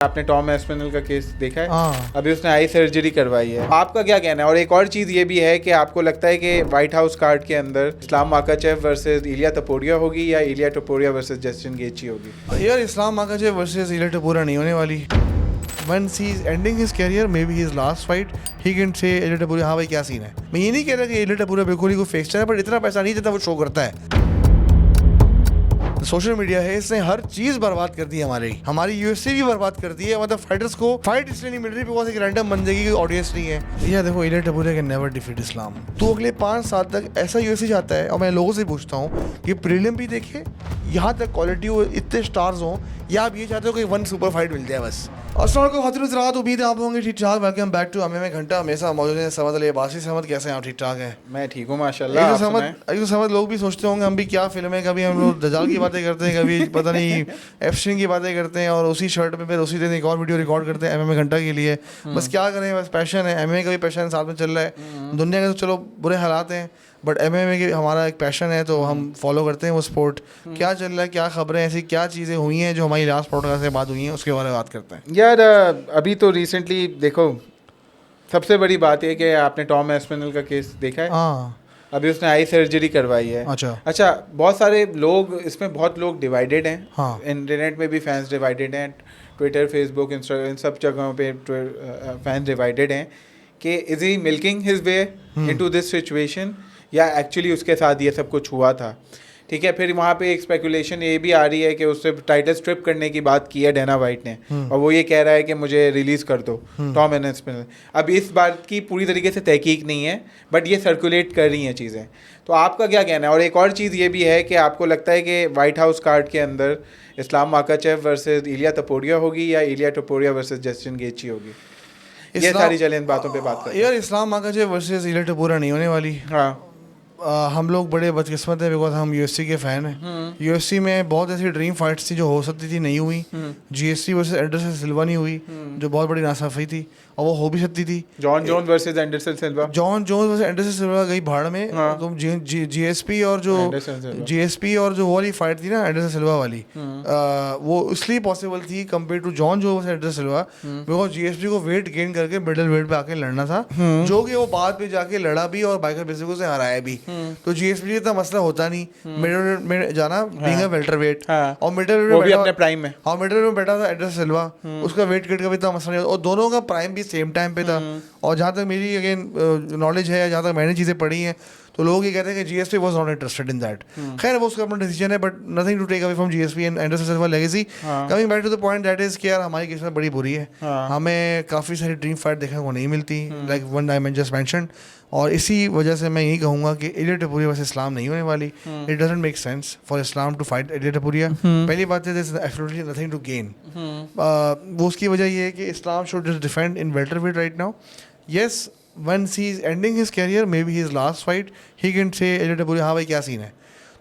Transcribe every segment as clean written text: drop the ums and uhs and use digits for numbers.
आपने Tom Aspinall का case देखा है? हाँ। अभी उसने आई सर्जरी करवाई है। आपका क्या कहना है? और एक और चीज़ ये भी है कि आपको लगता है कि व्हाइट हाउस कार्ड के अंदर इस्लाम माकाचेव वर्सेस इलिया टपोरिया होगी या इलिया टपोरिया वर्सेस जस्टिन गेची होगी? यार इस्लाम माकाचेव वर्सेस इलिया टपोरिया नहीं होने वाली। Once he is ending his career, maybe his last fight, he can say Iliya Topuria हाँ भाई क्या सीन है। मैं ये नहीं कह रहा कि इलिया टपोरिया बिल्कुल ही कोई फेक स्टार है, बट इतना पैसा नहीं जितना वो शो करता है। सोशल मीडिया है, इसने हर चीज बर्बाद कर दी है हमारी यूएफसी भी बर्बाद कर दी है। मतलब फाइटर्स को फाइट इसलिए नहीं मिल रही बिकॉज एक रैंडम बंदे की ऑडियंस नहीं है। या देखो Ilia Topuria can never defeat इस्लाम। तो अगले 5 साल तक ऐसा यूएफसी चाहता है, और मैं लोगों से पूछता हूँ कि प्रीलिम भी देखे, यहाँ तक क्वालिटी हो, इतने स्टार्स हों, या आप ये चाहते हो कि 1 सुपर फाइट मिल जाए बस। अस्सलाम वालेकुम खातिरुज़ रात, उम्मीद है आप होंगे ठीक ठाक। वेलकम बैक टू एमएमए घंटा। हमेशा मौजूद है समद अली अब्बासी। समद कैसे हैं आप? ठीक ठाक हैं? मैं ठीक हूँ माशाल्लाह। एक तो समझ लोग भी सोचते होंगे हम भी क्या फिल्म है, कभी हम लोग दजाल की बातें करते हैं, कभी पता नहीं एफस्टीन की बातें करते हैं, और उसी शर्ट में फिर उसी दिन एक और वीडियो रिकॉर्ड करते हैं एमएमए घंटा के लिए। बस क्या करें, बस पैशन है, एमएमए का भी पैशन साथ में चल रहा है। दुनिया के तो चलो बुरे हालात हैं, बट एमएमए की हमारा एक पैशन है, तो हम फॉलो करते हैं वो स्पोर्ट। क्या चल रहा है, क्या खबरें, ऐसी क्या चीज़ें हुई हैं जो हमारी लास्ट पॉडकास्ट से बात हुई हैं, उसके बारे में बात करते हैं। यार अभी तो रिसेंटली देखो, सबसे बड़ी बात है कि आपने टॉम एस्पिनल का केस देखा है? हाँ। अभी उसने आई सर्जरी करवाई है। अच्छा, बहुत सारे लोग इसमें, बहुत लोग डिवाइडेड हैं। हाँ। इंटरनेट में भी फैंस डिवाइडेड हैं, ट्विटर, फेसबुक, इंस्टाग्राम, इन सब जगहों पे फैंस डिवाइडेड हैं कि is he milking his way into this situation, या एक्चुअली उसके साथ ये सब कुछ हुआ था। ठीक है, फिर वहाँ पे एक स्पेकुलेशन ये भी आ रही है कि उससे टाइटल स्ट्रिप करने की बात की है डेना वाइट ने, और वो ये कह रहा है कि मुझे रिलीज़ कर दो टॉम एस्पिनल। अब इस बात की पूरी तरीके से तहकीक नहीं है, बट ये सर्कुलेट कर रही हैं चीज़ें। तो आपका क्या कहना है? और एक और चीज़ ये भी है कि आपको लगता है कि व्हाइट हाउस कार्ड के अंदर इस्लाम माकाचेव वर्सेस इलिया टपोरिया होगी या इलिया टपोरिया वर्सेस जस्टिन गेची होगी? ये सारी चलें इन बातों पे बात करते हैं। यार इस्लाम माकाचेव वर्सेस इलिया टपोरिया नहीं होने वाली। हाँ। हम लोग बड़े बदकिस्मत हैं बिकॉज हम यूएफसी के फ़ैन हैं। यूएफसी में बहुत ऐसी ड्रीम फाइट्स थी जो हो सकती थी, नहीं हुई। जीएसटी वर्सेस एंडरसन सिल्वा नहीं हुई, जो बहुत बड़ी नासाफी थी, और वो हो भी सकती थी। Jon Jones versus Anderson Silva. Jon Jones versus Anderson Silva गई भाड़ में। हाँ। तो जीएसपी और जो वो वाली फाइट थी ना एंडरसन सिल्वा वाली, वो इसलिए पॉसिबल थी compare to Jon Jones versus Anderson Silva because GSP को वेट गेन करके मिडिल वेट पे आके लड़ना था, जो कि वो बाद में जाके लड़ा भी और बाइकर बेसिको से हराया भी। तो जीएसपी इतना मसला होता नहीं मिडिल में जाना, बीइंग अ वेल्टरवेट। और मिडिल वो भी अपने प्राइम में। हाँ, मिडिल में बैठा था एंडरसन सिल्वा, उसका वेट कट का भी इतना मसला नहीं होता, और दोनों का प्राइम भी सेम टाइम पे था। और जहाँ तक मेरी अगेन नॉलेज है, जहाँ तक मैंने चीज़ें पढ़ी हैं, तो लोग ये कहते हैं कि GSP was not interested in that. खैर वो उसका अपना डिसीजन है, but nothing to take away from GSP and Anderson Silva legacy. Coming back to the point that is कि यार हमारी किस्मत बड़ी बुरी है। हमें काफ़ी सारी ड्रीम फाइट देखने को नहीं मिलती, like one I man just mentioned. और इसी वजह से मैं यही कहूँगा कि इलिया टपोरिया वैसे इस्लाम नहीं होने वाली। It doesn't make sense for Islam to fight Ilia Topuria. पहली बात है there is absolutely nothing to gain. वो उसकी वजह ये है कि Islam should just defend in welterweight right now. Yes, once he is ending his career, maybe his last fight, he can say Iliya Topuria हाँ भाई क्या सीन है,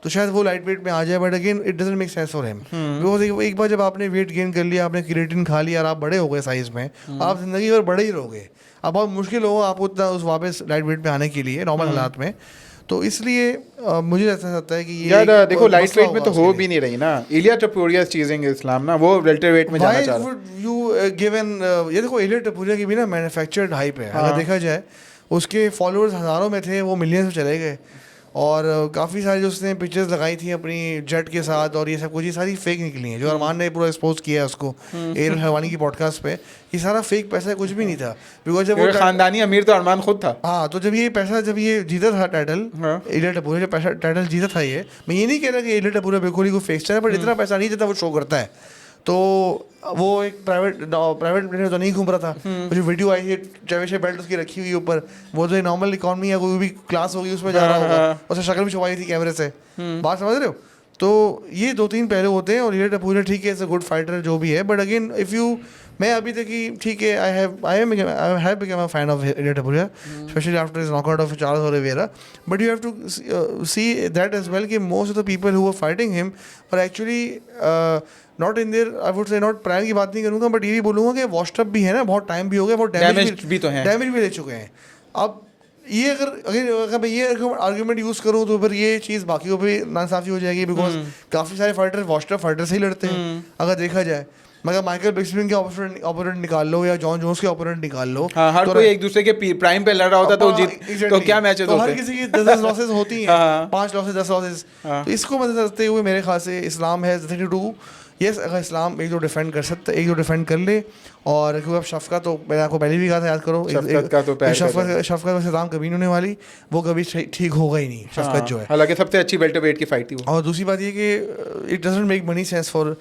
तो शायद वो लाइट वेट में आ जाए। But again it doesn't make sense for him because एक बार जब आपने वेट गेन कर लिया, आपने क्रिएटिन खा लिया और आप बड़े हो गए साइज में, आप जिंदगी भर बड़े ही रहोगे। अब बहुत मुश्किल होगा आपको उतना उस वापस लाइट वेट पे आने के लिए नॉर्मल हालात में। तो इसलिए मुझे ऐसा लगता है कि ये यार देखो लाइट वेट में तो हो भी नहीं रही ना इलिया टपोरिया चीजिंग इस्लाम ना, वो वेल्टर वेट में जाना चाह रहा है। यू गिवन ये देखो इलिया टपोरिया की भी ना मैन्युफैक्चर्ड हाइप है। अगर देखा जाए उसके फॉलोअर्स हज़ारों में थे, वो मिलियंस में चले गए। और काफ़ी सारी जो उसने पिक्चर्स लगाई थी अपनी जेट के साथ और ये सब कुछ, ये सारी फेक निकली हैं। जो अरमान ने पूरा एक्सपोज किया है उसको एयर हरवानी की पॉडकास्ट पे, ये सारा फेक पैसा कुछ भी नहीं था। बिकॉज जब वो खानदानी अमीर तो अरमान खुद था। हाँ, तो जब ये पैसा, जब ये जीता था टाइटल, इलिया टपोरिया जब पैसा टाइटल जीता था, ये मैं ये नहीं कह रहा कि इलिया टपोरिया बिल्कुल ही कोई फेक स्टार है, बट इतना पैसा नहीं जितना वो शो करता है। तो वो एक प्राइवेट प्लेन तो नहीं घूम रहा था। जो वीडियो आई है चवेशे बेल्ट उसकी रखी हुई ऊपर, वो जो नॉर्मल इकॉनमी या कोई भी क्लास होगी उसमें जा रहा होगा, उससे शक्ल भी छुपाई थी कैमरे से। बात समझ रहे हो? तो ये 2-3 पहलू होते हैं। और इलिया टपोरिया ठीक है, इज अ गुड फाइटर जो भी है, बट अगेन इफ़ यू, मैं अभी तक ही ठीक है, I have become a fan of Ilia Topuria, especially after his knockout of Charles Oliveira. But you have to see that as well कि most of the people who were fighting him और actually not in there, I would say not prime की बात नहीं करूँगा, but ये भी बोलूँगा कि वॉश्ड अप भी है ना, बहुत टाइम भी हो गया, बहुत डैमेज भी ले चुके हैं। अब ये अगर मैं ये आर्ग्यूमेंट यूज़ करूँ तो फिर ये चीज़ बाकी को भी नासाफी हो जाएगी, बिकॉज काफ़ी सारे फाइटर वॉश्ड अप फाइटर से ही लड़ते हैं अगर देखा जाए। मगर माइकल बिस्पिन के ओपोनेंट निकाल लो या जॉन जोन्स के ओपोनेंट निकाल लो, हाँ, हर तो कोई एक दूसरे के प्राइम पे लड़ रहा होता तो जीत, तो क्या मैचेस तो होते हर किसी की 10 लॉसेस होती हैं, हाँ। 5 लॉसेस 10 लॉसेस। हाँ। तो इसको मदद करते हुए मेरे ख्याल से इस्लाम है नथिंग टू डू। यस, अगर इस्लाम एक दो डिफेंड कर सकता है, एक दो डिफेंड कर ले, और क्योंकि अब शफकत, तो मैंने आपको पहले भी कहा था, याद करो, शफकत का तो प्यार शफकत वैसे इस्लाम कभी नहीं होने वाली, वो कभी ठीक होगा ही नहीं शफकत जो है। हालांकि सबसे अच्छी वेल्टरवेट की फाइट थी वो। और दूसरी बात ये कि it doesn't make money sense for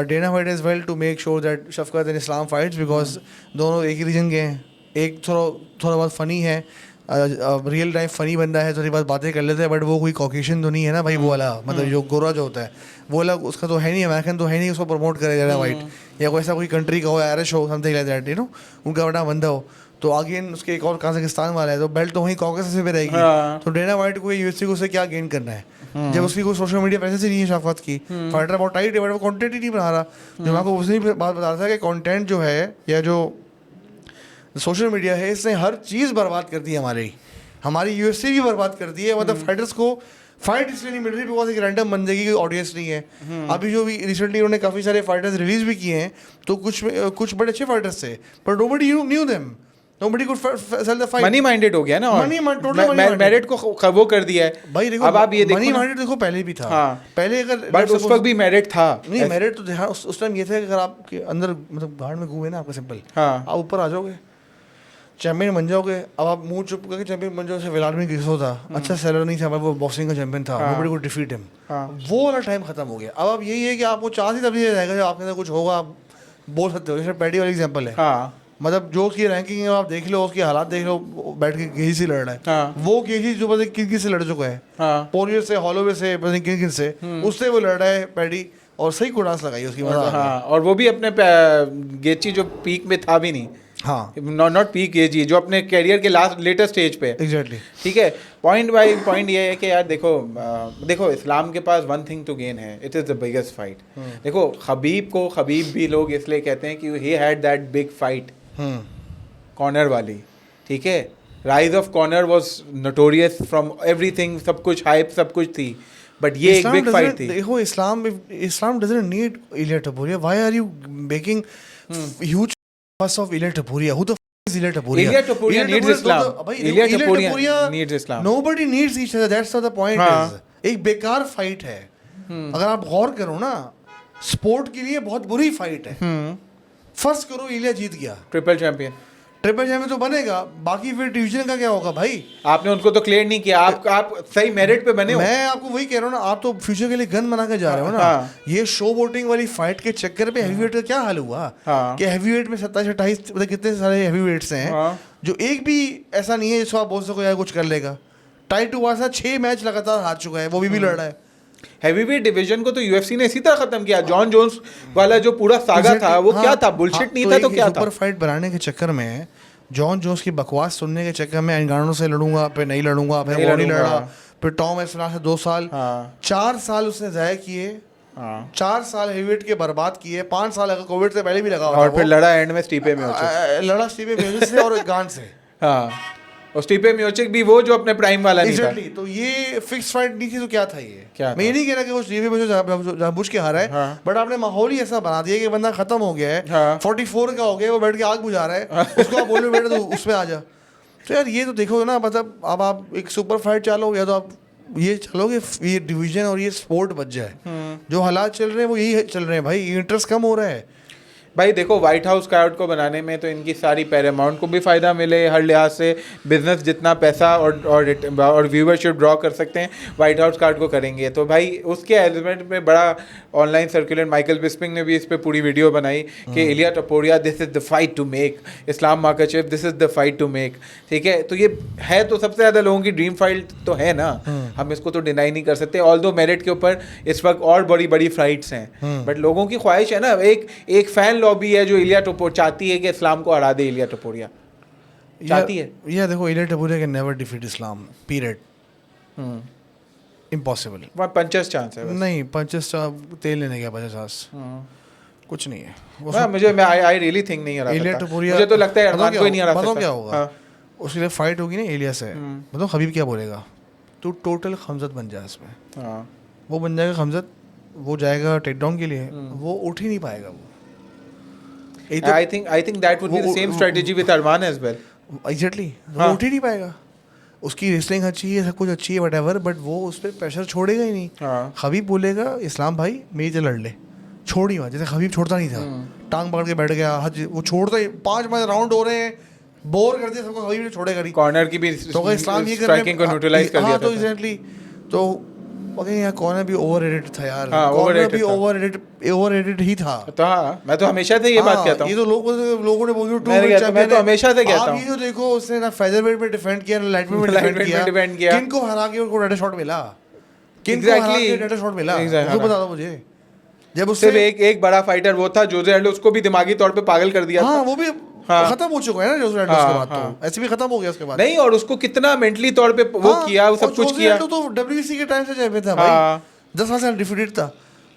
Dana White as well to make sure that Shavkat and Islam fights, because दोनों एक ही रीजन के हैं। एक थोड़ा बहुत फ़नी है, रियल टाइम फ़नी बंदा है, थोड़ी बहुत बातें कर लेते हैं, बट वो कोई कॉकेशियन तो नहीं है ना भाई, वो वाला मतलब जो गोरा जो होता है वो वाला उसका तो है नहीं, अमेरिकन तो है नहीं, उसको प्रमोट करे डेना वाइट, या कोई ऐसा कोई कंट्री का हो, आयरिश हो, something like that, you know, उनका बड़ा बंदा हो। तो अगेन उसके एक और कजाकिस्तान वाला है, तो बेल्ट तो वहीं कॉकेसस पे रहेगी। तो डेना वाइट को यूएफसी को उससे क्या गेन करना है जब उसकी कोई सोशल मीडिया प्रेजेंस ही नहीं है शफकत की। फाइटर बहुत टाइट है, बट वो कंटेंट ही नहीं बना रहा। जो मैं आपको उसी बात बता रहा था कि कंटेंट जो है या जो सोशल मीडिया है, इसने हर चीज़ बर्बाद कर दी है हमारी यूएफसी भी बर्बाद कर दी है। मतलब फाइटर्स को फाइट इसलिए नहीं मिल रही बिकॉज एक रैंडम बंदे की ऑडियंस नहीं है। अभी जो भी रिसेंटली उन्होंने काफ़ी सारे फाइटर्स रिलीज भी किए हैं, तो कुछ बड़े अच्छे फाइटर्स थे, but nobody knew them, nobody could sell the fight. Money minded हो गया ना, और टोटल मेरिट को वो कर दिया है भाई। देखो अब आप ये देखो मनी ना, माइंडेड देखो पहले भी था। हाँ। पहले अगर बट उस वक्त भी मेरिट था। नहीं, मेरिट तो हाँ, उस टाइम ये था कि अगर आपके अंदर मतलब गार्ड में घूमे ना, आपका सिंपल, हाँ। आप ऊपर आ जाओगे, चैंपियन बन जाओगे। अब आप मुंह चुप करके चैंपियन बन जाओगे। व्लादिमीर क्लिचको था, अच्छा सेलर नहीं था, वो बॉक्सिंग का चैंपियन था, नोबडी कुड डिफीट हिम। वो वाला टाइम खत्म हो गया। अब यही है कि आपको चांस ही तभी दे जाएगा जब आपके अंदर कुछ होगा, आप बोल सकते हो। जैसे पैडी वाला एग्जांपल है, हाँ। मतलब जो उसकी रैंकिंग है आप देख लो, उसके हालात देख लो, बैठ के केजी से लड़ रहा है। हाँ। वो केजी जो पता किन से लड़ चुका है, हाँ। पोरियर से, हॉलोवे से, पता नहीं किन किन से, उससे वो लड़ रहा है पैडी, और सही कुड़ास लगाई उसकी। हाँ, और वो भी अपने गेची जो पीक में था भी नहीं। हाँ, नॉट पीक गेची, जो अपने कैरियर के लेटेस्ट स्टेज पे। एग्जैक्टली। ठीक है, पॉइंट बाई पॉइंट ये है कि यार देखो इस्लाम के पास वन थिंग टू गेन है, it is the biggest fight. देखो खबीब भी लोग इसलिए कहते हैं कि he had that big fight corner वाली, ठीक है। Rise of corner was notorious from everything, सब कुछ हाइप, सब कुछ थी, बट ये एक बिग फाइट थी। देखो Islam doesn't need Ilia Topuria. Why are you making huge fuss of Ilia Topuria? Who the f is Ilia Topuria? Ilia Topuria needs Islam. Ilia Topuria needs Islam. Nobody needs each other. That's what the point is. एक बेकार fight है। अगर आप गौर करो ना, sport के लिए बहुत बुरी फाइट है। फर्स्ट करो इलिया जीत गया, ट्रिपल चैंपियन तो बनेगा, बाकी फिर डिवीजन का क्या होगा भाई? आपने उनको तो क्लियर नहीं किया, आप सही मेरिट पे बने हो। मैं आपको वही कह रहा हूँ ना, आप तो फ्यूचर के लिए गन बना के जा रहे हो ना। ये शो वोटिंग वाली फाइट के चक्कर पे हैवीवेट का क्या हाल हुआ कि हैवीवेट में 27-28 मतलब कितने सारे हैवीवेट्स हैं, जो एक भी ऐसा नहीं है जिसको आप बोल सको यार कुछ कर लेगा। टाइट हुआ था, 6 मैच लगातार हार चुका है, वो भी लड़ रहा है। हैवीवेट डिवीजन को तो यूएफसी ने इसी तरह खत्म किया। जॉन जोन्स वाला जो पूरा सागा था, वो क्या था? बुलशिट नहीं था तो क्या था? सुपर फाइट बनाने के चक्कर में, जॉन जोन्स की बकवास सुनने के चक्कर में, एंगानो से लड़ूंगा, फिर नहीं लड़ूंगा, फिर वो नहीं लड़ा, फिर टॉम एस्पिनॉल से 2 साल, 4 साल उसने ज़ाया किए। 4 साल हैवीवेट के बर्बाद किए। 5 साल अगर कोविड से पहले भी लगा, और फिर लड़ा एंड में स्टीपे में लड़ा स्टीपे मियोचिक से और गान से। हाँ, और स्टीपे मियोचिक भी वो जो अपने प्राइम वाला नहीं था। तो ये फिक्स फाइट नहीं थी, तो क्या था ये? क्या मैं ये नहीं कह रहा कि वो स्टीपे मियोचिक जानबूझ के हारा है, बट आपने माहौल ही ऐसा बना दिया कि बंदा खत्म हो गया है, 44 का हो गया, वो बैठ के आग बुझा रहा है, उसको आप बोलो बेटा तो उसमें आ जा। तो यार ये तो देखो ना, मतलब अब आप एक सुपर फाइट चालो, या तो आप ये चलोगे ये डिवीजन और ये स्पोर्ट बच जाए। जो हालात चल रहे हैं वो यही चल रहे हैं भाई, इंटरेस्ट कम हो रहा है भाई। देखो व्हाइट हाउस कार्ड को बनाने में तो इनकी सारी पैरामाउंट को भी फ़ायदा मिले, हर लिहाज से बिजनेस जितना पैसा और व्यूवरशिप ड्रॉ कर सकते हैं व्हाइट हाउस कार्ड को करेंगे। तो भाई उसके एलिमेंट में बड़ा ऑनलाइन सर्कुलेट, माइकल बिस्पिंग ने भी इस पर पूरी वीडियो बनाई कि Ilia Topuria this is the fight to make, Islam Makhachev this is the fight to make. ठीक है, तो ये है तो सबसे ज़्यादा लोगों की ड्रीम फाइट तो है ना, हम इसको तो डिनाई नहीं कर सकते। ऑल्दो मेरिट के ऊपर इस वक्त और बड़ी बड़ी फाइट्स हैं, बट लोगों की ख्वाहिश है ना, एक फैन लॉबी है जो इलिया टपोरिया चाहती है कि इस्लाम को हरा दे। इलिया टपोरिया चाहती है, या देखो Ilia Topuria can never defeat Islam, period. Impossible. Punches chance है नहीं, पंचेस तेल लेने गया 50 चांस, कुछ नहीं है। मुझे आई रियली थिंक नहीं हरा सकता। इलिया टपोरिया, मुझे तो लगता है अरमान कोई नहीं हरा सकता। क्या होगा उसके लिए फाइट होगी ना इलिया से, मतलब हबीब क्या बोलेगा, तू टोटल खमजत बन जाए इसमें। वो बन जाएगा खमजत, वो जाएगा टेक डाउन के लिए, वो उठ ही नहीं पाएगा। वो एक तो I think that would be the same strategy with Arman as well. Exactly हाँ। वो उठ ही नहीं पाएगा, उसकी रेसलिंग अच्छी है, सब कुछ अच्छी है, वट बट वो उस पर प्रेशर छोड़ेगा ही नहीं। हाँ। खबीब बोलेगा इस्लाम भाई मेरी से लड़ ले, छोड़ ही मत, जैसे खबीब छोड़ता नहीं था, टांग पकड़ के बैठ गया, हज वो छोड़ता ही, 5 मैच राउंड हो रहे हैं, बोर कर दिया सबको, खबीब छोड़ेगा नहीं। कॉर्नर की भी तो अगर इस्लाम ये स्ट्राइकिंग को न्यूट्रलाइज कर दिया हाँ, था। तो एग्जैक्टली तो अगर यहाँ कॉर्नर भी ओवररेटेड था यार, हाँ, कॉर्नर overrated भी था। ओवररेटेड ही था। तो हाँ, मैं तो हमेशा से ये बात कहता हूँ। ये तो लोगों ने बोली मैं तो हमेशा से कहता हूँ। आप ये तो देखो, उसने ना फेदरवेट में डिफेंड किया ना लाइट में डिफेंड किया, किनको हरा के उनको रेड शॉट मिला, किनको हरा के रेड शॉट मिला, तो बता दो मुझे। जब उससे सिर्फ एक बड़ा फाइटर वो था जोजे एल्डो, उसको भी दिमागी तौर पे पागल कर दिया हाँ, था। वो भी खत्म हो चुका है ना जोजे एल्डो, उसके बाद तो ऐसे भी खत्म हो गया उसके बाद। नहीं, और उसको कितना मेंटली तौर पे वो किया, वो सब कुछ किया। तो WBC के टाइम से चैंपियन था भाई, 10 साल से अनडिफीटेड था,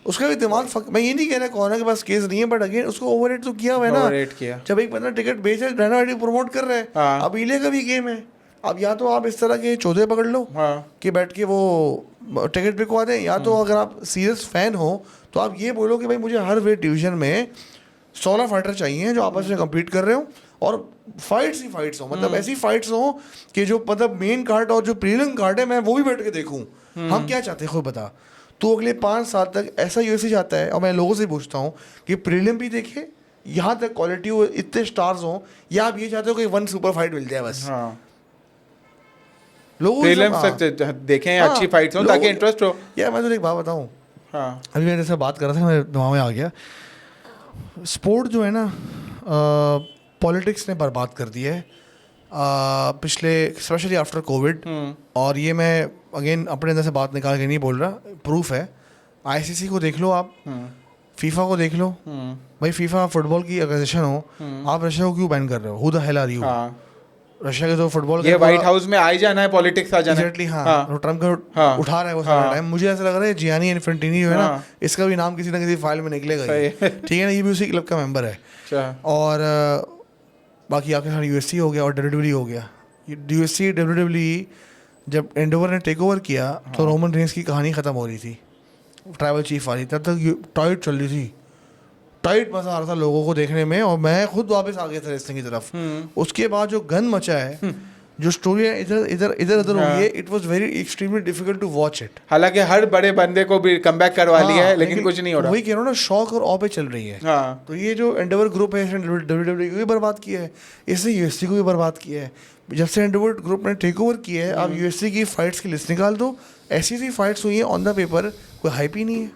उसका भी दिमाग मैं ये नहीं कह रहा कॉर्नर के पास केस नहीं है, बट अगेन उसको ओवररेट तो किया हुआ है ना। जब एक बंदा टिकट बेच रहा है, डायना वाइट प्रमोट कर रहा है, अब इले का भी गेम है। अब या तो आप इस तरह के चौधे पकड़ लो कि बैठ के वो टिकट बिकवा दें, या तो अगर आप सीरियस फैन हो तो आप ये बोलो कि भाई मुझे हर वेट डिवीजन में 16 फाइटर चाहिए जो आपस में कम्पीट कर रहे हो, और फाइट्स ही फाइट्स हो, मतलब ऐसी फाइट्स हो कि जो मतलब मेन कार्ड और जो प्रीलिम कार्ड है मैं वो भी बैठ के देखूं। हम क्या चाहते हैं खुद बता। तो अगले 5 साल तक ऐसा UFC चाहता है, और मैं लोगों से पूछता हूँ कि प्रीलिम भी देखे, यहाँ तक क्वालिटी हो, इतने स्टार्स हो, या आप ये चाहते हो कि 1 सुपर फाइट मिल जाए बस। लोगों देखें अच्छी फाइट्स हो ताकि इंटरेस्ट हो। यार मैं तो एक बात बताऊँ, अभी मैं जैसे बात कर रहा था, मेरे दिमाग में आ गया, स्पोर्ट जो है ना, पॉलिटिक्स ने बर्बाद कर दिया है पिछले, स्पेशली आफ्टर कोविड। और ये मैं अगेन अपने अंदर से बात निकाल के नहीं बोल रहा, प्रूफ है। ICC को देख लो आप, फीफा को देख लो, भाई फीफा फुटबॉल की ऑर्गेनाइजेशन हो, आप रशिया को क्यों बैन कर रहे हो? Who the hell are you? Russia के तो फुटबॉल ये व्हाइट हाउस में आ ही जाना है, पॉलिटिक्स आ जाना है। एग्जैक्टली हाँ, ट्रम्प का उठा रहा है वो सारा टाइम। मुझे ऐसा लग रहा है जियानी इन्फेंटिनी जो है ना, इसका भी नाम किसी ना किसी फाइल में निकलेगा, ठीक है ना, ये भी उसी क्लब का मेंबर है। और बाकी आपके साथ UFC हो गया और WWE हो गया। UFC WWE जब एंडोवर ने टेक ओवर किया तो रोमन रेंस की कहानी ख़त्म हो रही थी, ट्राइबल चीफ वाली, तब तक टाइट चल रही थी, टाइट मजा आ रहा था लोगों को देखने में, और मैं खुद वापस आ गया था रेसलिंग की तरफ। उसके बाद जो गन मचा है, जो स्टोरी इधर उधर हुई है, it was very extremely difficult to watch it. हालांकि हर बड़े बंदे को भी कमबैक करवा लिया है, लेकिन कुछ नहीं हो रहा। वही कह रहा हूँ ना, शौक और ऑ पे चल रही है। तो ये जो एंडेवर ग्रुप है, इसने WWE को भी बर्बाद किया है, इसने UFC को भी बर्बाद किया है। जब से एंडेवर ग्रुप ने टेक ओवर किया है, आप UFC की फाइट्स की लिस्ट निकाल दो, ऐसी फाइट्स हुई है ऑन द पेपर, कोई हाइप ही नहीं है,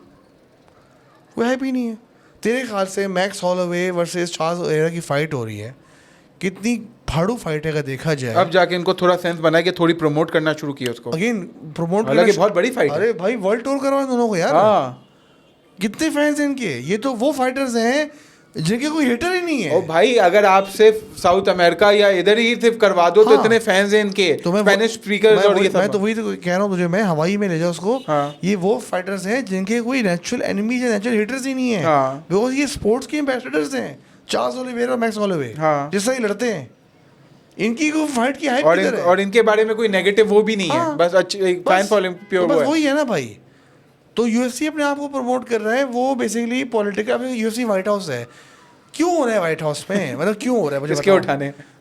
कोई हाइप ही नहीं है। तेरे ख्याल से max Holloway versus Charles Oliveira की फाइट हो रही है, कितनी फाड़ू फाइट है अगर देखा जाए। अब जाके इनको थोड़ा सेंस बना के थोड़ी प्रमोट करना शुरू किया उसको। अगेन प्रमोट, हालांकि बहुत बड़ी फाइट है। अरे भाई वर्ल्ड टूर करवा दोनों को यार, कितने फैंस हैं इनके। ये तो वो फाइटर्स हैं जिनके कोई हेटर ही नहीं है। ओ भाई, अगर आप सिर्फ साउथ अमेरिका या इधर ही सिर्फ करवा दो तो इतने फैंस हैं इनके, स्पेनिश स्पीकर्स और ये सब। मैं तो वही तो कह रहा हूँ तुझे, मैं हवाई में ले जाऊँ उसको। ये वो फाइटर्स हैं जिनके कोई नेचुरल एनिमीज या नेचुरल हेटर्स ही नहीं है, बिकॉज ये स्पोर्ट्स के एम्बेसडर्स हैं। चार्ल्स ओलिवेरा और मैक्स हॉलोवे जिस तरह लड़ते हैं, इनकी कोई फाइट की हाइप किधर है? और इनके बारे में कोई नेगेटिव वो भी नहीं है, बस अच्छी फैन फॉलोइंग प्योर वो है। वही है ना भाई। तो UFC अपने आप को प्रमोट कर रहा है, वो basically political. UFC white house है, क्यों हो रहा है व्हाइट हाउस में, मतलब क्यों हो रहा है? मुझे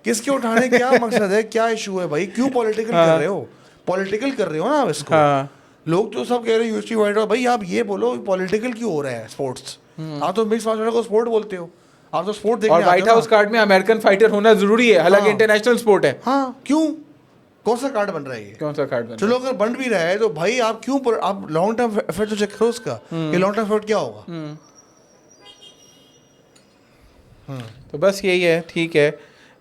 किसके उठाने क्या मकसद है, क्या इशू है भाई? क्यों पॉलिटिकल कर रहे हो? पॉलिटिकल कर रहे हो ना आप इसको। लोग तो सब कह रहे हैं UFC व्हाइट हाउस, भाई आप ये बोलो पॉलिटिकल क्यों हो रहा है स्पोर्ट्स? आप तो मिक्स मार्शल आर्ट को स्पोर्ट बोलते हो, आप तो स्पोर्ट देखने आते हो। और व्हाइट हाउस कार्ड में अमेरिकन फाइटर होना जरूरी है, हालांकि इंटरनेशनल स्पोर्ट है। हाँ, क्यों? कौन सा कार्ड बन रहा है ये? कौन सा कार्ड बन रहा है? चलो अगर बन भी रहा है तो भाई आप क्यों आप लॉन्ग टर्म एफर्ट तो चेक करो उसका, कि लॉन्ग टर्म एफर्ट क्या होगा। तो बस यही है, ठीक है।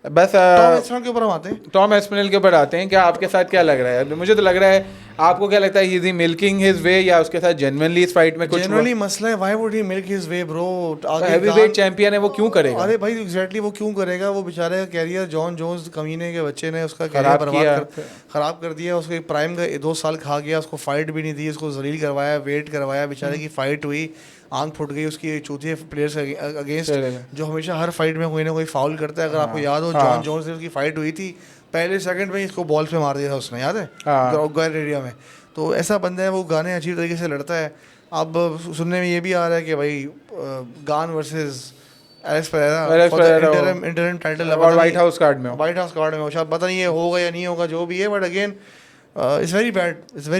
बस टॉम एस्पिनल के ऊपर हम आते हैं। टॉम एस्पिनल के ऊपर आते हैं। क्या आपके साथ क्या लग रहा है? मुझे तो लग रहा है, आपको क्या लगता है, he is milking his way, या उसके साथ जेन्युइनली इस फाइट में कुछ जेन्युइनली मसला है, why would he milk his way bro? Heavyweight champion है, वो क्यों करेगा? अरे भाई एग्जैक्टली वो क्यों करेगा? वो बेचारे का कैरियर, जॉन जोन्स कमीने के बच्चे ने उसका कैरियर खराब कर दिया। उसके प्राइम का 2 साल खा गया, उसको फाइट भी नहीं दी, उसको जलील करवाया, वेट करवाया, बेचारे की फाइट हुई, आंख फुट गई उसकी चौथे प्लेयर्स अगेंस्ट, जो हमेशा हर फाइट में कोई ना कोई फाउल करता है। अगर आपको याद हो, जॉन जोन्स से उसकी फाइट हुई थी, पहले सेकंड में इसको बॉल पे मार दिया था उसने, याद है? ग्वायर एरिया में। तो ऐसा बंदा है, वो गाने अजीब तरीके से लड़ता है। अब सुनने में ये भी आ रहा है कि भाई गान versus Alex Pereira Alex for the Pereira interim title, और व्हाइट हाउस कार्ड में हो। व्हाइट हाउस कार्ड में हो, शायद पता नहीं ये होगा या नहीं होगा जो भी है, but again it's very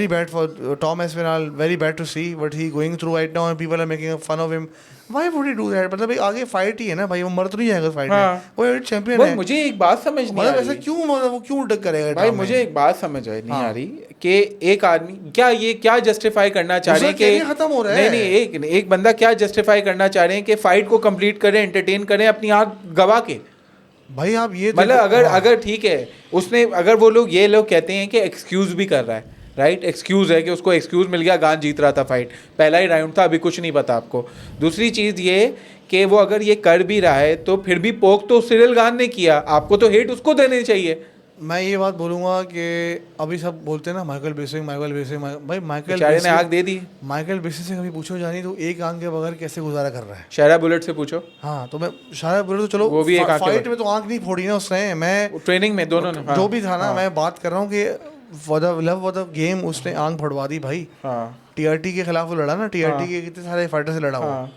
bad for Tom Espinal, very bad to see what he going through right now and people are making fun of him. Why would he do that? मतलब भाई आगे फाइट ही है ना भाई, वो मर तो नहीं जाएगा फाइट में, वो चैंपियन है। मुझे एक बात समझ नहीं आ मतलब रही ऐसा क्यों, मतलब वो क्यों डक करेगा भाई, Tom मुझे में? एक बात समझ नहीं आ रही कि एक आदमी क्या जस्टिफाई करना चाह रहे हैं कि खत्म हो रहा है। नहीं, एक बंदा क्या जस्टिफाई करना चाह रहे हैं कि फाइट को कंप्लीट करें, एंटरटेन करें अपनी आंख गवा के। भाई आप ये मतलब अगर ठीक है उसने, अगर वो लोग ये लोग कहते हैं कि एक्सक्यूज भी कर रहा है, राइट, एक्सक्यूज है कि उसको एक्सक्यूज मिल गया, गान जीत रहा था फाइट, पहला ही राउंड था, अभी कुछ नहीं पता आपको। दूसरी चीज़ ये कि वो अगर ये कर भी रहा है तो फिर भी पोक तो सिरिल गान ने किया, आपको तो हेट उसको देनी चाहिए। मैं ये बात बोलूँगा कि अभी सब बोलते हैं ना माइकल बिस्विंग भाई माइकल बेचारे ने आग दे दी। माइकल बिस्विंग से कभी पूछो जानी तो एक आंख के बगैर कैसे गुजारा कर रहा है। शायरा बुलेट से पूछो। हाँ तो मैं शायरा बुलेट तो चलो वो भी एक फाइट में तो आंख नहीं फोड़ी ना उसने, मैं ट्रेनिंग में दोनों ने, जो भी था ना, मैं बात कर रहा हूँ कि for the love of the game उसने आंख फड़वा दी भाई। टीआरटी के खिलाफ वो लड़ा ना, टीआरटी के कितने सारे फाइटर से लड़ा हुआ।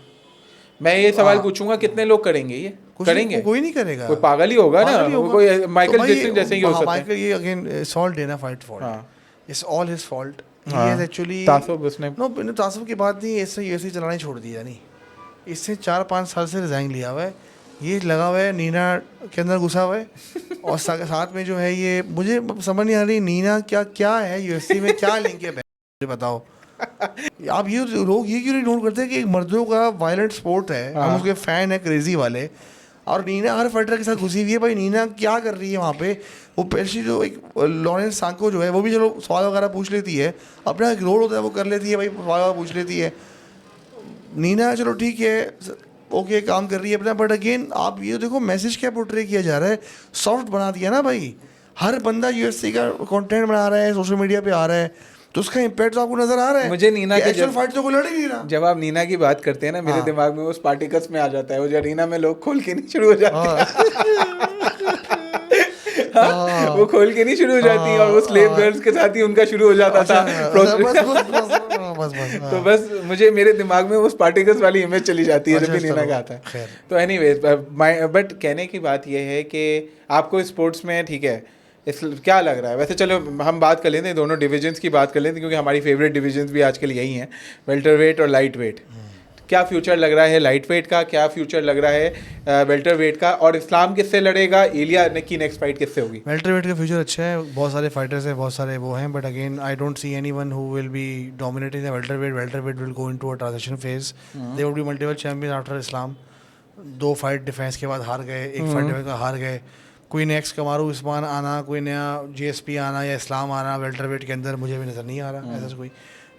मैं ये सवाल पूछूंगा कितने लोग करेंगे ये? करेंगे? कोई नहीं करेगा, कोई पागल ही होगा ना, कोई माइकल जैक्सन जैसे ही हो सकता है। माइकल ये again it's all Dana White fault, it's all his fault. He is actually तासुब उसने नो तासुब की बात नहीं, ऐसे यूएफसी चलाना ही छोड़ दिया। नहीं, इससे 4-5 साल से रिजाइन लिया हुआ है, ये लगा हुआ है नीना के अंदर घुसा हुआ है और साथ में जो है ये मुझे समझ नहीं आ रही नीना क्या है यूएफसी में, क्या लिंक है मुझे बताओ। आप ये लोग ये क्यों नहीं नोट करते कि एक मर्दों का वायलेंट स्पोर्ट है, हम उसके फैन है क्रेजी वाले, और नीना हर फाइटर के साथ घुसी हुई है। भाई नीना क्या कर रही है वहाँ पे? वो पेशी जो एक लॉरेंस सांको जो है वो भी चलो सवाल वगैरह पूछ लेती है, अपना एक रोल होता है वो कर लेती है, भाई सवाल पूछ लेती है। नीना चलो ठीक है, ओके काम कर रही है अपना, बट अगेन आप ये देखो मैसेज क्या पोर्ट्रे किया जा रहा है, सॉफ्ट बना दिया ना भाई। हर बंदा यूएफसी का कंटेंट बना रहा है, सोशल मीडिया पे आ रहा है, तो उसका इम्पैक्ट तो आपको नजर आ रहा है। मुझे नीना के एक्चुअल फाइट तो कोई लड़ ही नहीं रहा। जब आप नीना की बात करते हैं ना, मेरे दिमाग में वो स्पार्टिकस में आ जाता है, वो जरीना में लोग खोल के नहीं शुरू हो जाते वो खोल के नहीं शुरू हो जाती, और वो स्लेव गर्ल्स के साथ ही उनका शुरू हो जाता था। तो बस मुझे मेरे दिमाग में वो स्पार्टिकस वाली इमेज चली जाती है जब भी नीना का आता है। तो एनीवेज, बट कहने की बात ये है कि आपको स्पोर्ट्स में ठीक है क्या लग रहा है? वैसे चलो हम बात कर लेते हैं, दोनों डिविजन्स की बात कर लेते हैं, क्योंकि हमारी फेवरेट डिविजन्स भी आजकल यही हैं, वेल्टर वेट और लाइट वेट। क्या फ्यूचर लग रहा है लाइट वेट का, क्या फ्यूचर लग रहा है वेल्टर वेट का, और इस्लाम किससे लड़ेगा, इलिया की नेक्स्ट फाइट किससे होगी? वेल्टर वेट का फ्यूचर अच्छा है, बहुत सारे फाइटर्स हैं, बहुत सारे वो हैं, but again I don't see anyone who will be dominating the welterweight. Welterweight will go into a transition phase, they would be multiple champion after Islam. 2 fight defence के बाद हार गए, 1 fight defence का हार गए, कोई next कमारू Usman आना, कोई नया जीएसपी आना या इस्लाम आना वेल्टर वेट के अंदर मुझे भी नज़र नहीं आ रहा ऐसा कोई।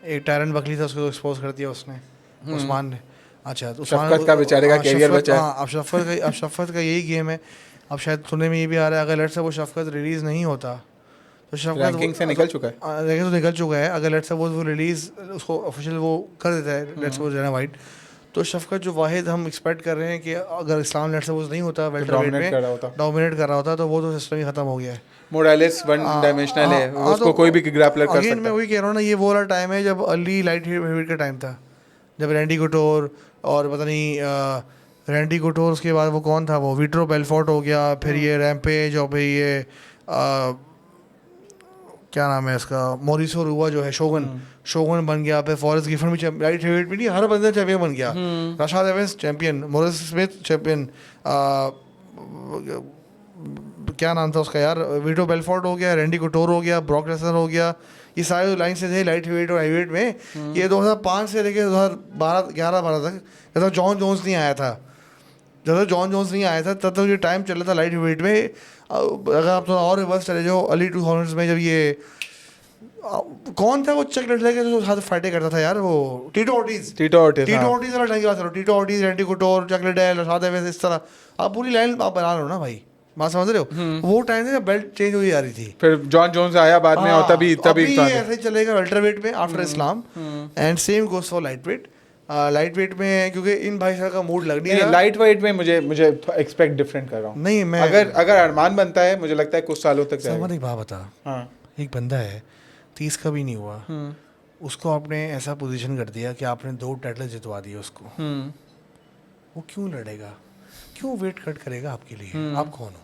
एक टायरन बकली था, उसको एक्सपोज कर दिया उसने, उस्मान ने। अच्छा तो शफकत का बेचारे का कैरियर बचा। अब शफकत का यही गेम है। अब शायद सुनने में ये भी आ रहा है अगर लेट से वो शफकत रिलीज़ नहीं होता तो शफकत रैंकिंग से निकल चुका है, रैंकिंग तो निकल चुका है। अगर लेट से वो रिलीज़ उसको ऑफिशियल वो कर देता है लेट से वो डेना वाइट, तो शफकत जो वाहिद हम एक्सपेक्ट कर रहे हैं कि अगर इस्लाम लेट से वो नहीं होता वेल्टर वेट में डोमिनेट कर रहा होता, तो वो तो सिस्टम ही खत्म हो गया है। मोरालेस वन डायमेंशनल है, उसको कोई भी ग्रैपलर कर सकता है। मैं वही कह रहा हूँ ना, ये वो वाला टाइम है जब अर्ली लाइट हेवीवेट का टाइम था, जब रैंडी कोटोर और पता नहीं रैंडी कोटोर, उसके बाद वो कौन था, वो विट्रो बेलफोर्ट हो गया, फिर ये रैम्पेज, और फिर ये क्या नाम है इसका, मोरिसो रुआ जो है शोगन बन गया, फिर फॉरेस्ट गिफन भी लाइट हेवीवेट में नहीं, हर बंदा चैंपियन बन गया। Rashad Evans champion, Maurice Smith champion, क्या नाम था उसका यार, विटो बेलफोर्ट हो गया, रैंडी कोटोर हो गया, ब्रॉक लेसनर हो गया, ये सारे लाइन से थे लाइट हेवीवेट और हेवीवेट में। ये 2005 से लेकर 2011-12 तक, जब तक जॉन जोन्स नहीं आया था, तब तक ये टाइम चल रहा था लाइट हेवीवेट में। अगर आप थोड़ा और रिवर्स चले जाओ, अर्ली 2000s में जब ये कौन था वो चक लड़ले के जो साथ फाइटें करता था यार, वो टीटो ऑर्टिज वाला टाइम की बात करो, टीटो ऑर्टिज, रैंडी कोटोर, चक लड़ले, रशाद एवंस, इस तरह आप पूरी लाइन आप बना लो ना भाई, बात समझ रहे हो? वो टाइम से बेल्ट चेंज हुई जा रही थी, फिर जॉन जोन्स आया बाद में, और तभी ऐसे ही चलेगा वेल्टरवेट में after Islam, and same goes for lightweight. Lightweight में क्योंकि इन भाई साहब का मूड लग नहीं रहा, लाइट वेट में मुझे एक्सपेक्ट डिफरेंट कर रहा हूँ। नहीं मैं अगर अरमान बनता है, मुझे लगता है कुछ सालों तक जाएगा। एक बात बता, एक बंदा है 30 का भी नहीं हुआ, उसको आपने ऐसा पोजीशन कर दिया कि आपने 2 टाइटल जितवा दिए उसको, वो क्यों लड़ेगा? क्यों वेट कट करेगा आपके लिए? आप कौन हो,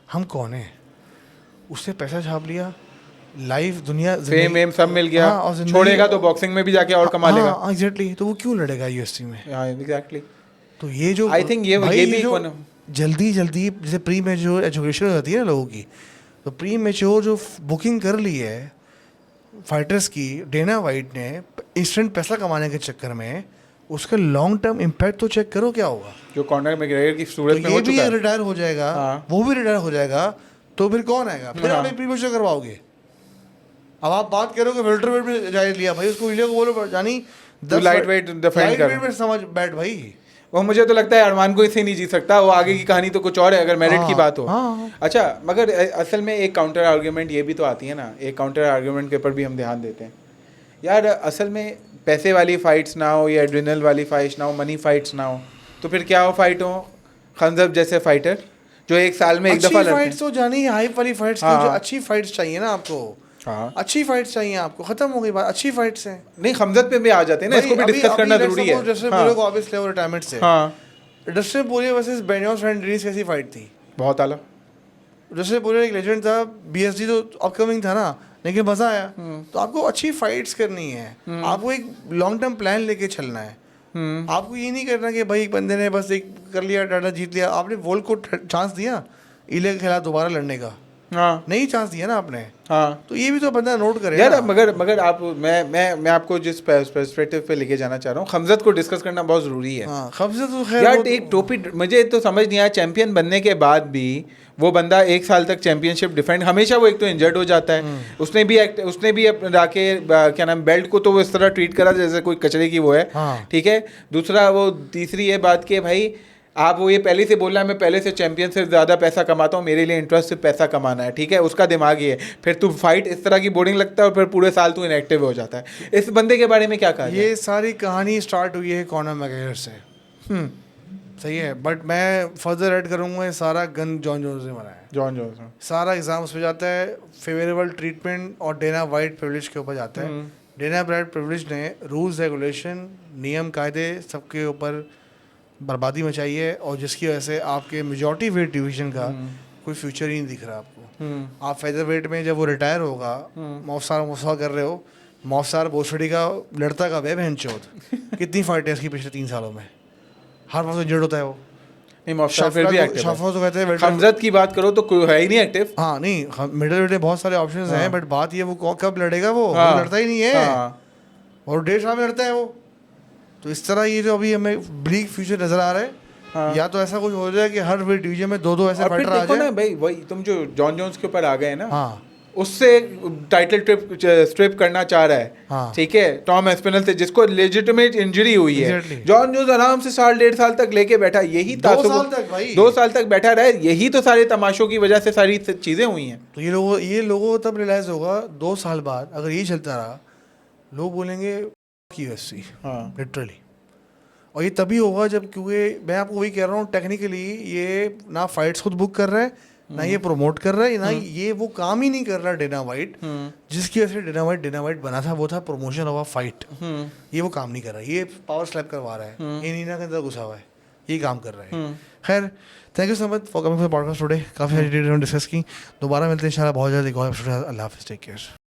हम कौन है? उससे पैसा छाप लिया, लाइव दुनिया फेम वेम सब मिल गया, हाँ, और जिंदगी- छोड़ेगा तो बॉक्सिंग में भी जाके और कमा लेगा। हाँ एग्जैक्टली, तो वो क्यों लड़ेगा यूएफसी में? हाँ एग्जैक्टली। तो ये जो आई थिंक भाई ये भी जो एक जल्दी जैसे प्री मैच्योर एजुकेशन होती है ना लोगों की, तो प्री मैच्योर जो बुकिंग कर ली है फाइटर्स की डेना वाइट ने इंस्टेंट पैसा कमाने के चक्कर में, उसका लॉन्ग टर्म इम्पैक्ट तो चेक करो क्या होगा। जो कॉर्नर मैकग्रेगर की सूरत तो में हो ये भी चुका है। रिटायर हो जाएगा, हाँ। वो भी रिटायर हो जाएगा, तो फिर कौन आएगा? फिर हाँ। आप एक प्री मैच्योर करवाओगे। अब आप बात करोगे वेल्टरवेट में जाए लिया भाई, उसको इलिया को बोलो जानी तू lightweight defend कर। में समझ बैठ भाई। वो मुझे तो लगता है अरमान को इसे नहीं जीत सकता, वो आगे की कहानी तो कुछ और है अगर मेरिट की बात हो। हाँ। अच्छा, मगर असल में एक काउंटर आर्ग्यूमेंट ये भी तो आती है ना, एक काउंटर आर्ग्यूमेंट के ऊपर भी हम ध्यान देते हैं यार। असल में पैसे वाली फाइट्स ना हो या एड्रिनल वाली फाइट्स ना हो, मनी फाइट्स ना हो, तो फिर क्या हो फाइट हो? खंजब जैसे फाइटर जो एक साल में एक दफा लड़ते हैं। फाइट्स तो जानी हाइप वाली फाइट्स, हाँ। जो अच्छी फाइट्स चाहिए ना आपको, हाँ। अच्छी फाइट्स चाहिए आपको, खत्म हो गई बात, अच्छी फाइट्स हैं। नहीं, खमजत पे भी आ जाते हैं ना, इसको भी डिस्कस करना जरूरी है। जैसे हाँ। बोले को ऑब्वियसली वो रिटायरमेंट से, हाँ, डस्टिन पोरियर वर्सेस बेनियोस फ्रेंडरीज कैसी फाइट थी? बहुत आला। डस्टिन पोरियर एक लेजेंड था, बीएसडी तो अपकमिंग था ना, लेकिन मजा आया। तो आपको अच्छी फाइट्स करनी है, आपको एक लॉन्ग टर्म प्लान लेके चलना है। आपको ये नहीं करना कि भाई एक बंदे ने बस एक कर लिया, टाटा जीत लिया। आपने वोल्ट को चांस दिया इले के खिलाफ दोबारा लड़ने का? हाँ नहीं चांस दिया ना आपने। हाँ। तो ये भी तो बंदा नोट करे यार ना। मगर आप मैं आपको जिस पर्सपेक्टिव पे लेके जाना चाह रहा हूँ, खमजत को डिस्कस करना बहुत जरूरी है। हाँ, खमजत तो खैर यार वो एक टोपी, मुझे तो समझ नहीं आया, चैंपियन बनने के बाद भी वो बंदा एक साल तक चैंपियनशिप डिफेंड, हमेशा वो एक तो इंजर्ड हो जाता है। उसने भी जाके क्या नाम, बेल्ट को तो वो इस तरह ट्रीट करा जैसे कोई कचरे की वो है। हाँ। ठीक है। दूसरा वो तीसरी ये बात कि भाई आप वो ये पहले से बोल रहा है मैं पहले से चैंपियन से ज़्यादा पैसा कमाता हूँ, मेरे लिए इंटरेस्ट सिर्फ पैसा कमाना है। ठीक है, उसका दिमाग ये है। फिर तू फाइट इस तरह की बोरिंग लगता है और फिर पूरे साल तू इनएक्टिव हो जाता है। इस बंदे के बारे में क्या कहा? ये सारी कहानी स्टार्ट हुई है कॉनर मैकग्रेगर से। सही है, बट मैं फर्दर ऐड करूँगा, ये सारा गन जॉन जोन्स ने बनाया है। जॉन जोन्स सारा एग्जाम उस पर जाता है, फेवरेबल ट्रीटमेंट और डेना वाइट प्रिविलेज के ऊपर जाता है। डेना वाइट प्रिविलेज ने रूल्स रेगुलेशन नियम कायदे सबके ऊपर बर्बादी मचाई है, और जिसकी वजह से आपके मेजॉरिटी वेट डिवीजन का कोई फ्यूचर ही नहीं दिख रहा आपको। आप फेदर वेट में जब वो रिटायर होगा, मौसा कर रहे हो, मौसार बोसड़ी का लड़ता का बहन चौथ कितनी फाइट है इसकी पिछले 3 सालों में, हर बार इंजर्ड होता है वो। नहीं, मौसा फिर भी एक्टिव है। तो कहते हैं खमजत की बात करो तो कोई है ही नहीं एक्टिव। हाँ नहीं, मिडिल वेट में बहुत सारे ऑप्शंस हैं, बट बात ये वो कब लड़ेगा, वो लड़ता ही नहीं है। और 1.5 साल में लड़ता है वो। तो इस तरह ये जो अभी हमें ब्लीक फ्यूचर नजर आ रहा है, या तो ऐसा कुछ हो जाए कि हर वेट डिवीजन में 2-2 ऐसे फाइटर आ जाए ना भाई। वही तुम जो जॉन जोन्स के ऊपर आ गए ना, हाँ, उससे टाइटल स्ट्रिप करना चाह रहा है। हाँ। ठीक है, टॉम एस्पिनल से जिसको लेजिटिमेट इंजरी हुई है। Exactly. जॉन जोन्स आराम से 1.5 साल तक लेके बैठा, यही 2 साल तक भाई, 2 साल तक बैठा रहा है। यही तो सारे तमाशों की वजह से सारी चीजें हुई हैं। तो ये लोगों को तब रियलाइज होगा 2 साल बाद, अगर ये चलता रहा, लोग बोलेंगे UFC। हाँ, लिटरली। और ये तभी होगा जब, क्योंकि मैं आपको वही कह रहा हूँ, टेक्निकली ये ना फाइट्स खुद बुक कर रहा है, ना ये प्रमोट कर रहा है, ना ये वो काम ही नहीं कर रहा डेना वाइट, जिसकी वजह से डेना वाइट बना था, वो था प्रमोशन ऑफ अ फाइट। ये वो काम नहीं कर रहा है, ये पावर स्लैप करवा रहा है, ये नीना के अंदर घुसा हुआ है, ये काम कर रहा है। खैर, thank you so much for coming for podcast today. काफ़ी सारी डिटेल डिस्कस की। दोबारा मिलते हैं इंशाल्लाह बहुत जल्द एक और एपिसोड। अल्लाह हाफिज़, टेक केयर।